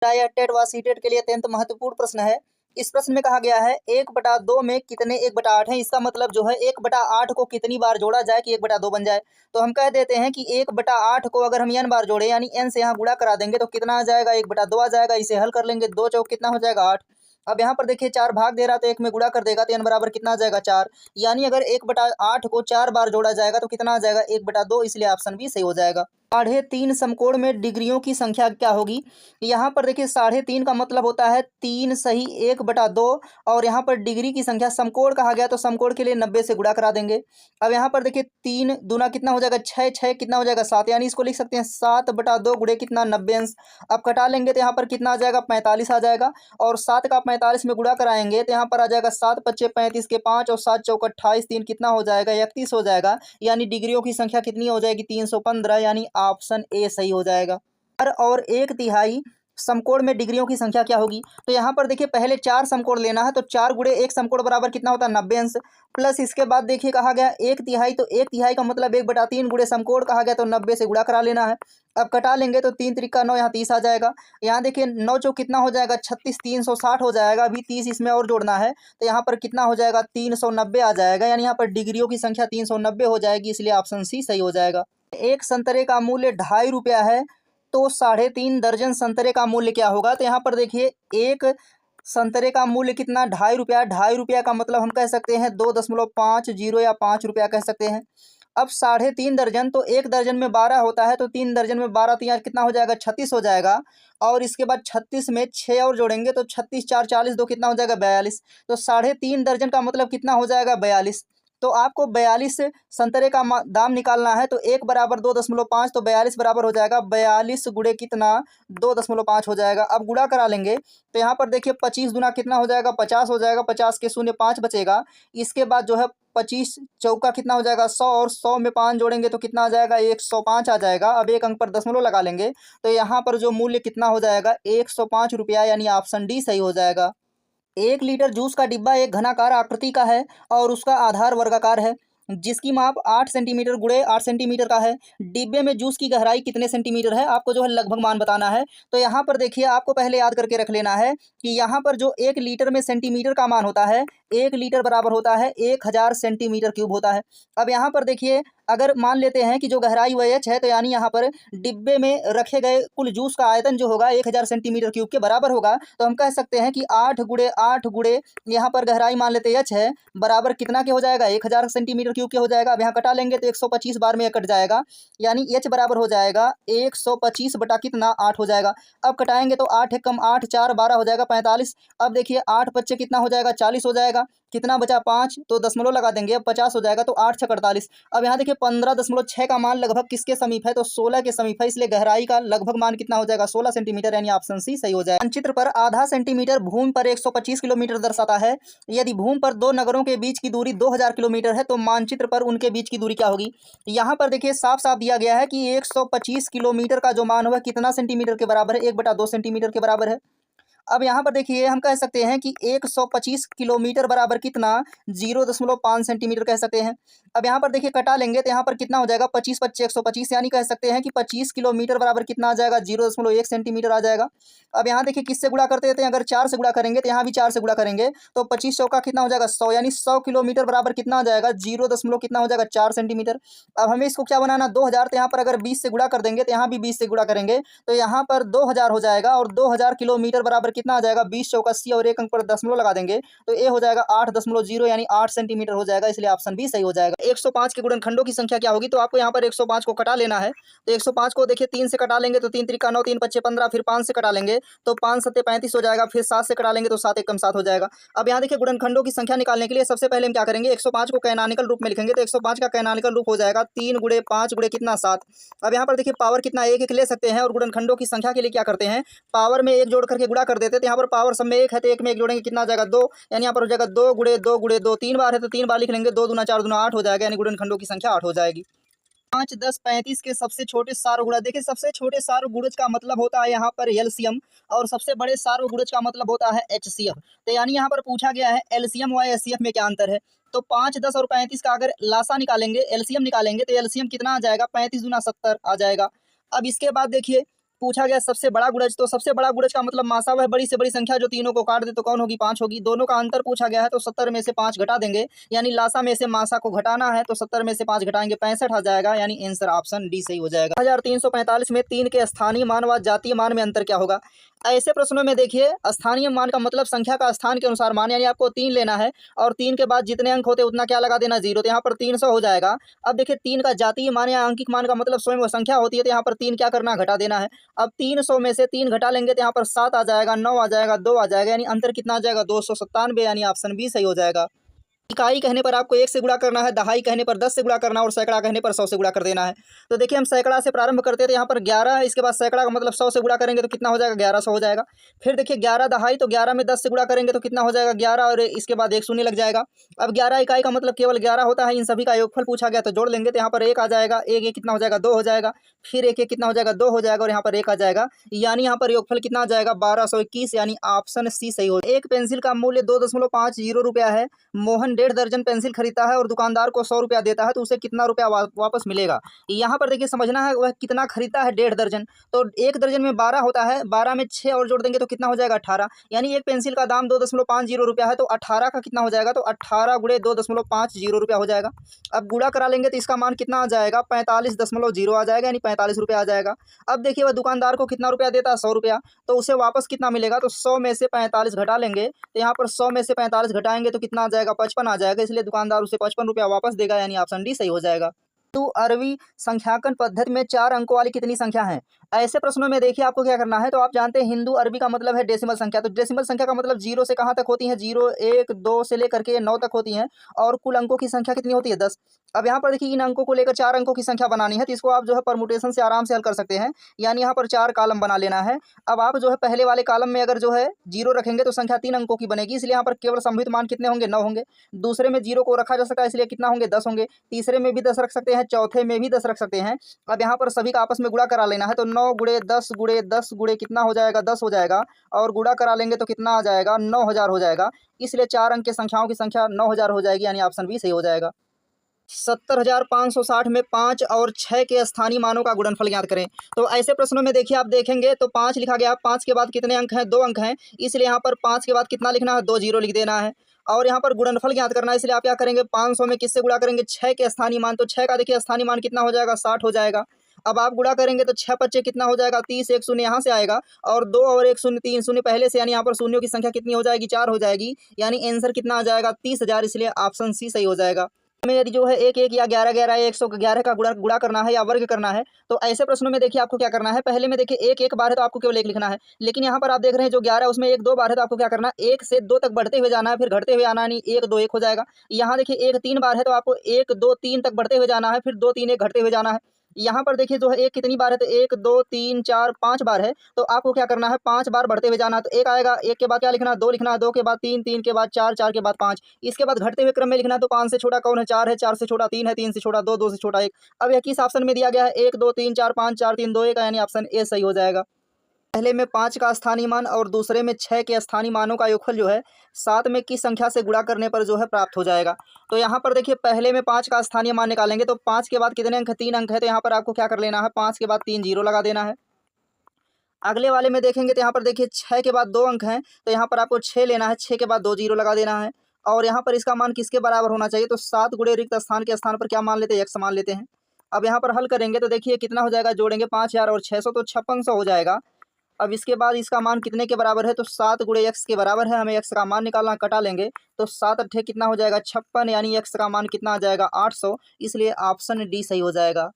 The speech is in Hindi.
यह टेट व सीटेट के लिए अत्यंत महत्वपूर्ण प्रश्न है। इस प्रश्न में कहा गया है 1/2 में कितने 1/8 हैं। इसका मतलब जो है 1/8 को कितनी बार जोड़ा जाए कि 1/2 बन जाए। तो हम कह देते हैं कि 1/8 को अगर हम n बार जोड़े यानी n से यहाँ गुणा करा देंगे तो कितना आ जाएगा 1/2 आ जाएगा। इसे हल कर लेंगे, 2 चौक कितना हो जाएगा 8। अब यहाँ पर देखिए 4 भाग दे रहा तो 1 में गुणा कर देगा तो n बराबर कितना आ जाएगा 4। यानी अगर 1/8 को 4 बार जोड़ा जाएगा तो कितना आ जाएगा 1/2, इसलिए ऑप्शन बी सही हो जाएगा। 3.5 समकोण में डिग्रियों की संख्या क्या होगी। यहाँ पर देखिए 3.5 का मतलब होता है 3 सही 1/2 और यहाँ पर डिग्री की संख्या समकोण कहा गया तो समकोण के लिए 90 से गुणा करा देंगे। अब यहाँ पर देखिए 3 दूना कितना हो जाएगा 6, 6 कितना हो जाएगा 7, यानी इसको लिख सकते हैं 7/2 गुणे कितना 90 अंश। अब कटा लेंगे तो यहाँ पर कितना आ जाएगा 45 आ जाएगा और 7 का 45 में गुणा कराएंगे तो यहाँ पर आ जाएगा 7 पच्चे 35 के 5 और 7 चौक 28, 3 कितना हो जाएगा 31 हो जाएगा। यानी डिग्रियों की संख्या कितनी हो जाएगी 315, यानी ऑप्शन ए सही हो जाएगा। और 1/3 समकोण में डिग्रियों की संख्या क्या होगी। तो यहाँ पर देखिए पहले 4 समकोण लेना है तो 4 गुणे 1 समकोण बराबर कितना होता है 90 अंश। प्लस इसके बाद देखिए कहा गया 1/3, तो 1/3 का मतलब 1/3 गुणे समकोण कहा गया तो 90 से गुणा करा लेना है। अब कटा लेंगे तो 3 त्रिका 9, यहाँ 30 आ जाएगा। यहाँ देखिए 9 चौक कितना हो जाएगा 36, 360 हो जाएगा। अभी 30 इसमें और जोड़ना है तो यहाँ पर कितना हो जाएगा 390 आ जाएगा। यानी यहाँ पर डिग्रियों की संख्या 390 हो जाएगी, इसलिए ऑप्शन सी सही हो जाएगा। एक संतरे का मूल्य 2.5 रुपया है तो 3.5 दर्जन संतरे का मूल्य क्या होगा। तो यहाँ पर देखिए एक संतरे का मूल्य कितना 2.5 रुपया। 2.5 रुपया का मतलब हम कह सकते हैं 2.50 या 5 रुपया कह सकते हैं। अब 3.5 दर्जन तो 1 दर्जन में 12 होता है तो 3 दर्जन में 12 तो यहाँ कितना हो जाएगा 36 हो जाएगा। और इसके बाद 36 में 6 और जोड़ेंगे तो 36 4 40 2 कितना हो जाएगा 42। तो 3.5 दर्जन का मतलब कितना हो जाएगा 42। तो आपको 42 संतरे का दाम निकालना है तो 1 बराबर 2.5 तो 42 बराबर हो जाएगा 42 गुणे कितना 2.5 हो जाएगा। अब गुणा करा लेंगे तो यहाँ पर देखिए 25 गुना कितना हो जाएगा 50 हो जाएगा। 50 के शून्य 5 बचेगा। इसके बाद जो है 25 चौका कितना हो जाएगा 100 और 100 में 5 जोड़ेंगे तो कितना आ जाएगा 105 आ जाएगा। अब एक अंक पर दशमलव लगा लेंगे तो यहाँ पर जो मूल्य कितना हो जाएगा 105 रुपया, यानी ऑप्शन डी सही हो जाएगा। 1 लीटर जूस का डिब्बा एक घनाकार आकृति का है और उसका आधार वर्गाकार है जिसकी माप 8 सेंटीमीटर गुणे 8 सेंटीमीटर का है। डिब्बे में जूस की गहराई कितने सेंटीमीटर है, आपको जो है लगभग मान बताना है। तो यहाँ पर देखिए आपको पहले याद करके रख लेना है कि यहाँ पर जो 1 लीटर में सेंटीमीटर का मान होता है 1 लीटर बराबर होता है 1000 सेंटीमीटर क्यूब होता है। अब यहाँ पर देखिए अगर मान लेते हैं कि जो गहराई वह एच है तो यानी यहाँ पर डिब्बे में रखे गए कुल जूस का आयतन जो होगा 1000 सेंटीमीटर क्यूब के बराबर होगा। तो हम कह सकते हैं कि 8 गुणे 8 गुणे यहाँ पर गहराई मान लेते एच है बराबर कितना के हो जाएगा 1000 सेंटीमीटर क्यूब के हो जाएगा। अब यहाँ कटा लेंगे तो 125 बार में कट जाएगा, यानी एच बराबर हो जाएगा 125 बटा कितना 8 हो जाएगा। अब कटाएंगे तो 8 एक कम 8 4 12 हो जाएगा 45। अब देखिए 8 बच्चे कितना हो जाएगा 40 हो जाएगा। कितना बचा 5 तो दशमलव लगा देंगे, अब 50 हो जाएगा तो 8 6 48। अब यहाँ देखिए 15.6 का मान लगभग किसके समीप है तो 16 के समीप है, इसलिए गहराई का लगभग मान कितना हो जाएगा 16 सेंटीमीटर, यानी ऑप्शन सी सही हो जाएगा। मानचित्र पर आधा सेंटीमीटर भूमि पर 125 किलोमीटर दर्शाता है। यदि भूमि पर दो नगरों के बीच की दूरी 2000 किलोमीटर है तो मानचित्र पर उनके बीच की दूरी क्या होगी। यहाँ पर देखिए साफ साफ दिया गया है कि 125 किलोमीटर का जो मान होगा कितना सेंटीमीटर के बराबर है 1/2 सेंटीमीटर के बराबर है। अब यहाँ पर देखिए हम कह सकते हैं कि 125 किलोमीटर बराबर कितना 0.5 सेंटीमीटर कह सकते हैं। अब यहाँ पर देखिए कटा लेंगे तो यहाँ पर कितना हो जाएगा 25 25 125, यानी कह सकते हैं कि 25 किलोमीटर बराबर कितना आ जाएगा 0.1 सेंटीमीटर आ जाएगा। अब यहाँ देखिए किससे गुणा करते थे, अगर 4 से गुणा करेंगे तो यहाँ भी 4 से गुणा करेंगे तो 25 चौका कितना हो जाएगा 100, यानी 100 किलोमीटर बराबर कितना आ जाएगा 0. कितना हो जाएगा 4 सेंटीमीटर। अब हमें इसको क्या बनाना 2000, तो यहाँ पर अगर 20 से गुणा कर देंगे तो यहाँ भी 20 से गुणा करेंगे तो यहाँ पर 2000 हो जाएगा और 2000 किलोमीटर बराबर कितना आ जाएगा 20 चौका 80 और एक अंक पर दशमलव लगा देंगे तो ए हो जाएगा 8.0, यानी 8 सेंटीमीटर हो जाएगा, इसलिए ऑप्शन बी सही हो जाएगा। 105 के गुणनखंडों की संख्या क्या होगी, तो आपको यहाँ पर 105 को कटा लेना है। तो 105 को देखिए 3 से कटा लेंगे तो 3 त्रिका 9 3 पच्चे 15, फिर 5 से कटा लेंगे तो 5 सत्ते 35 हो जाएगा, फिर 7 से कटा लेंगे तो 7 एक कम 7 हो जाएगा। अब यहाँ देखिए गुणनखंडों की संख्या निकालने के लिए सबसे पहले हम क्या करेंगे 105 को कैनोनिकल रूप में लिखेंगे तो 105 का कैनोनिकल रूप हो जाएगा 3 गुणे 5 गुणे कितना 7। अब यहाँ पर देखिए पावर कितना एक एक ले सकते हैं और गुणनखंडों की संख्या के लिए क्या करते हैं पावर में एक जोड़ करके गुणा कर देते हैं। तो यहाँ पर पावर सब में एक है तो एक में एक जोड़ेंगे कितना आ जाएगा 2, यानी यहाँ पर हो जाएगा 2 गुणे 2 गुणे 2, 3 बार है तो 3 बार लिख लेंगे 2 दूना 4 दूना 8 हो जाएगा, यानी गुणनखंडों की संख्या 8 हो जाएगी। 5 10 35 के सबसे छोटे सार्वगुणज, देखिए सबसे छोटे सार्वगुणज का मतलब होता है यहाँ पर एलसीएम और सबसे बड़े सार्वगुणज का मतलब होता है एचसीएफ। तो यानी यहाँ पर पूछा गया है एलसीएम व एचसीएफ में क्या अंतर है। तो 5 10 और 35 का अगर लासा निकालेंगे एलसीएम निकालेंगे तो एलसीएम कितना आ जाएगा 35 दूना 70 आ जाएगा। अब इसके बाद देखिए पूछा गया सबसे बड़ा गुणज, तो सबसे बड़ा गुणज का मतलब मासा वह बड़ी से बड़ी संख्या जो तीनों को काट दे तो कौन होगी, 5 होगी। दोनों का अंतर पूछा गया है तो 70 में से 5 घटा देंगे, यानी लासा में से मासा को घटाना है तो 70 में से 5 घटाएंगे 65 आ जाएगा, यानी आंसर ऑप्शन डी सही हो जाएगा। 1345 में 3 के स्थानीय मान व जातीय मान में अंतर क्या होगा। ऐसे प्रश्नों में देखिए स्थानीय मान का मतलब संख्या का स्थान के अनुसार मान, यानी आपको 3 लेना है और 3 के बाद जितने अंक होते उतना क्या लगा देना, 0, तो यहाँ पर 300 हो जाएगा। अब देखिए 3 का जातीय मान या अंकिक मान का मतलब स्वयं वो संख्या होती है, तो यहाँ पर 3 क्या करना, घटा देना है। अब 300 में से 3 घटा लेंगे तो यहाँ पर 7 आ जाएगा, 9 आ जाएगा, 2 आ जाएगा, यानी अंतर कितना आ जाएगा, 297, यानी ऑप्शन बी सही हो जाएगा। इकाई कहने पर आपको 1 से गुणा करना है, दहाई कहने पर 10 से गुणा करना है और सैकड़ा कहने पर 100 से गुणा कर देना है। तो देखिए हम सैकड़ा से प्रारंभ करते हैं तो यहाँ पर 11, इसके बाद सैकड़ा का मतलब 100 से गुणा करेंगे तो कितना हो जाएगा, 1100 हो जाएगा। फिर देखिए 11 दहाई, तो 11 में 10 से गुणा करेंगे तो कितना हो जाएगा, 11, और इसके बाद 1 शून्य लग जाएगा। अब 11 इकाई का मतलब केवल 11 होता है, इन सभी का योगफल पूछा गया तो जोड़ लेंगे तो यहाँ पर 1 आ जाएगा, 1 1 कितना हो जाएगा, 2 हो जाएगा, फिर 1 1 कितना हो जाएगा, 2 हो जाएगा, और यहाँ पर 1 आ जाएगा, यानी यहाँ पर योगफल कितना आ जाएगा, 1221, यानी ऑप्शन सी सही हो। एक पेंसिल का मूल्य 2.50 रुपया है। मोहन 1.5 दर्जन पेंसिल खरीदता है और दुकानदार को 100 रुपया देता है, तो उसे कितना रुपया वापस मिलेगा। यहाँ पर देखिए समझना है वह कितना खरीदता है, 1.5 दर्जन, तो 1 दर्जन में 12 होता है, 12 में 6 और जोड़ देंगे तो कितना हो जाएगा, 18, यानी एक पेंसिल का दाम 2.50 रुपया है, तो 18 का कितना हो जाएगा, तो 18 गुणे 2.50 रुपया हो जाएगा। अब गुणा करा लेंगे तो इसका मान कितना आ जाएगा, 45.0 आ जाएगा, यानी 45 रुपया आ जाएगा। अब देखिए वह दुकानदार को कितना रुपया देता है, 100 रुपया, तो उसे वापस कितना मिलेगा, तो 100 में से 45 घटा लेंगे, तो यहाँ पर 100 में से 45 घटाएंगे तो कितना आ जाएगा, 55 आ जाएगा, इसलिए दुकानदार उसे 55 रुपया वापस देगा, यानी ऑप्शन डी सही हो जाएगा। तो अरबी संख्याकन पद्धति में 4 अंकों वाली कितनी संख्या है। ऐसे प्रश्नों में देखिए आपको क्या करना है, तो आप जानते हैं हिंदू अरबी का मतलब है डेसिमल संख्या, तो डेसिमल संख्या का मतलब 0 से कहाँ तक होती है, 0 1 2 से लेकर के 9 तक होती हैं, और कुल अंकों की संख्या कितनी होती है, 10। अब यहाँ पर देखिए इन अंकों को लेकर 4 अंकों की संख्या बनानी है, तो इसको आप जो है परमुटेशन से आराम से हल कर सकते हैं, यानी यहाँ पर 4 कॉलम बना लेना है। अब आप जो है पहले वाले कॉलम में अगर जो है 0 रखेंगे तो संख्या 3 अंकों की बनेगी, इसलिए यहाँ पर केवल संभावित मान कितने होंगे, 9 होंगे। दूसरे में 0 को रखा जा सकता है, इसलिए कितना होंगे, 10 होंगे। तीसरे में भी 10 रख सकते हैं, चौथे में भी 10 रख सकते हैं। अब यहाँ पर सभी का आपस में गुणा करा लेना है, तो 9 गुणे 10 गुणे 10 गुणे कितना हो जाएगा, 10 हो जाएगा, और गुणा करा लेंगे तो कितना आ जाएगा, 9000 हो जाएगा, इसलिए 4 अंक की संख्याओं की संख्या 9000 हो जाएगी, यानी ऑप्शन बी सही हो जाएगा। 70,560 में 5 और 6 के स्थानीय मानों का गुणनफल ज्ञात करें। तो ऐसे प्रश्नों में देखिए आप देखेंगे तो 5 लिखा गया, 5 के बाद कितने अंक हैं, 2 अंक हैं, इसलिए यहाँ पर 5 के बाद कितना लिखना है, 2 जीरो लिख देना है, और यहाँ पर गुणनफल ज्ञात करना है, इसलिए आप क्या करेंगे, 500 में किससे गुणा करेंगे, 6 के स्थानीय मान, तो 6 का देखिए स्थानीय मान कितना हो जाएगा, 60 हो जाएगा। अब आप गुणा करेंगे तो 6 पच्चे कितना हो जाएगा, 30, 1 शून्य यहाँ से आएगा, और 2 और 1 शून्य, 3 शून्य पहले से, यानी यहाँ पर शून्यों की संख्या कितनी हो जाएगी, 4 हो जाएगी, यानी आंसर कितना आ जाएगा, 30,000, इसलिए ऑप्शन सी सही हो जाएगा। हमें यदि जो है 1 1 या 11 11 या 111 का गुणा करना है या वर्ग करना है, तो ऐसे प्रश्नों में देखिए आपको क्या करना है, पहले में देखिए 1 1 बार है तो आपको केवल 1 लिखना है, लेकिन यहाँ पर आप देख रहे हैं जो 11 है उसमें 1 2 बार है, तो आपको क्या करना है, 1 से 2 तक बढ़ते हुए जाना है, फिर घटते हुए आना, यानी 1 2 1 हो जाएगा। यहाँ देखिए 1 3 बार है तो आपको 1 2 3 तक बढ़ते हुए जाना है, फिर 2 3 1 घटते हुए जाना है। यहाँ पर देखिए जो है 1 कितनी बार है, तो 1 2 3 4 5 बार है, तो आपको क्या करना है, 5 बार बढ़ते हुए जाना है, तो 1 आएगा, 1 के बाद क्या लिखना है, 2 लिखना है, 2 के बाद 3, 3 के बाद 4, 4 के बाद 5, इसके बाद घटते हुए क्रम में लिखना है, तो 5 से छोटा कौन है, 4 है, 4 से छोटा 3 है, 3 से छोटा 2, 2 से छोटा 1। अब यह किस ऑप्शन में दिया गया है, 1 2 3 4 5 4 3 2 1, यानी ऑप्शन ए सही हो जाएगा। पहले में 5 का स्थानीय मान और दूसरे में 6 के स्थानीय मानों का योगफल जो है 7 में किस संख्या से गुणा करने पर जो है प्राप्त हो जाएगा। तो यहाँ पर देखिए पहले में 5 का स्थानीय मान निकालेंगे, तो 5 के बाद कितने अंक है, 3 अंक है, तो यहाँ पर आपको क्या कर लेना है, 5 के बाद 3 जीरो लगा देना है। अगले वाले में देखेंगे तो यहाँ पर देखिए 6 के बाद 2 अंक हैं, तो यहाँ पर आपको 6 लेना है, 6 के बाद 2 जीरो लगा देना है, और यहाँ पर इसका मान किसके बराबर होना चाहिए, तो 7 गुणे रिक्त स्थान के स्थान पर क्या मान लेते हैं, x मान लेते हैं। अब यहाँ पर हल करेंगे तो देखिए कितना हो जाएगा, जोड़ेंगे 5000 और 600 तो 5600 हो जाएगा। अब इसके बाद इसका मान कितने के बराबर है, तो 7 गुणे x के बराबर है, हमें x का मान निकालना, कटा लेंगे तो 7 अट्ठे कितना हो जाएगा, 56, यानी x का मान कितना आ जाएगा, 800, इसलिए ऑप्शन डी सही हो जाएगा।